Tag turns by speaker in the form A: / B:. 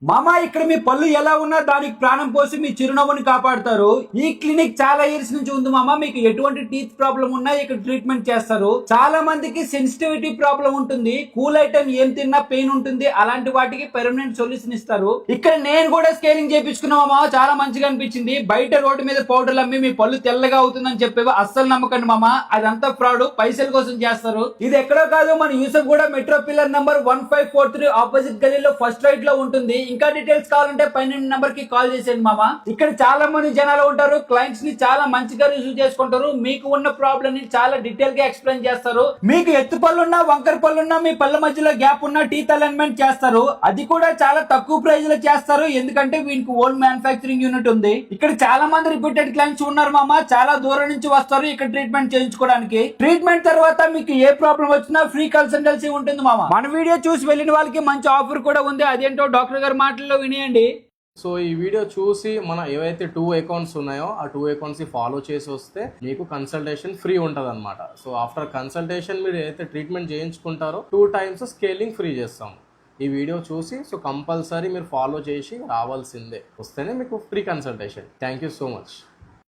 A: మామా ఇక్కడ మీ పళ్ళు ఎలా ఉన్నా దానికి ప్రాణం పోసి మీ చిరునవ్వుని కాపాడతారు. ఈ క్లినిక్ చాలా ఇయర్స్ నుంచి ఉంది మామా. మీకు ఎటువంటి టీత్ ప్రాబ్లం ఉన్నా ఇక్కడ ట్రీట్మెంట్ చేస్తారు. చాలా మందికి సెన్సిటివిటీ ప్రాబ్లం ఉంటుంది, కూల్ ఐటమ్ ఏం తిన్నా పెయిన్ ఉంటుంది, అలాంటి వాటికి పెర్మనెంట్ సొల్యూషన్ ఇస్తారు. ఇక్కడ నేను కూడా స్కేలింగ్ చేయించుకున్నా మామా, చాలా మంచిగా అనిపించింది. బయట రోడ్డు మీద పౌడర్లు అమ్మి మీ పళ్ళు తెల్లగా అవుతుందని చెప్పేవి అస్సలు నమ్మకండి మామా, అదంతా ఫ్రాడ్, పైసల కోసం చేస్తారు. ఇది ఎక్కడో కాదు, మన Yousufguda metro pillar number 1543 opposite గలీలో ఫస్ట్ రైట్ లో ఉంటుంది. ఇంకా డీటెయిల్స్ కావాలంటే పైన నంబర్ కి కాల్ చేసేయండి మామ. ఇక్కడ చాలా మంది జనాలు ఉంటారు, క్లయింట్స్ ని చాలా మంచిగా రిసీవ్ చేసుకుంటారు. మీకు ఉన్న ప్రాబ్లం ని చాలా డీటెయిల్ గా ఎక్స్ప్లెయిన్ చేస్తారు. మీకు ఎత్తు పళ్ళున్నా వంకర పళ్ళున్నా మీ పళ్ళ మధ్యలో గ్యాప్ ఉన్న టీత్ అలైన్మెంట్ చేస్తారు. అది కూడా చాలా తక్కువ ప్రైస్ లో చేస్తారు, ఎందుకంటే వీనికి ఓన్ మ్యానుఫ్యాక్చరింగ్ యూనిట్ ఉంది. ఇక్కడ చాలా మంది రిపీటెడ్ క్లయింట్స్ ఉన్నారు మామ, చాలా దూరం నుంచి వస్తారు ఇక్కడ ట్రీట్మెంట్ చేయించుకోవడానికి. ట్రీట్మెంట్ తర్వాత మీకు ఏ ప్రాబ్లం వచ్చినా ఫ్రీ కన్సల్టెన్సీ ఉంటుంది మామ. మన వీడియో చూసి వెళ్ళిన వాళ్ళకి మంచి ఆఫర్ కూడా ఉంది, అదేంటో డాక్టర్ గారి మాటల్లో వినియండి.
B: సో ఈ వీడియో చూసి మన ఏవైతే 2 అకౌంట్స్ ఉన్నాయో ఆ 2 అకౌంట్స్ ఫాలో చేసి వస్తే మీకు కన్సల్టేషన్ ఫ్రీ ఉంటుంది అనమాట. సో ఆఫ్టర్ కన్సల్టేషన్ మీరు ఏదైతే ట్రీట్మెంట్ చేయించుకుంటారో 2 times స్కేలింగ్ ఫ్రీ చేస్తాము. ఈ వీడియో చూసి సో కంపల్సరీ మీరు ఫాలో చేసి రావాల్సిందే, వస్తేనే మీకు free consultation. Thank you so much.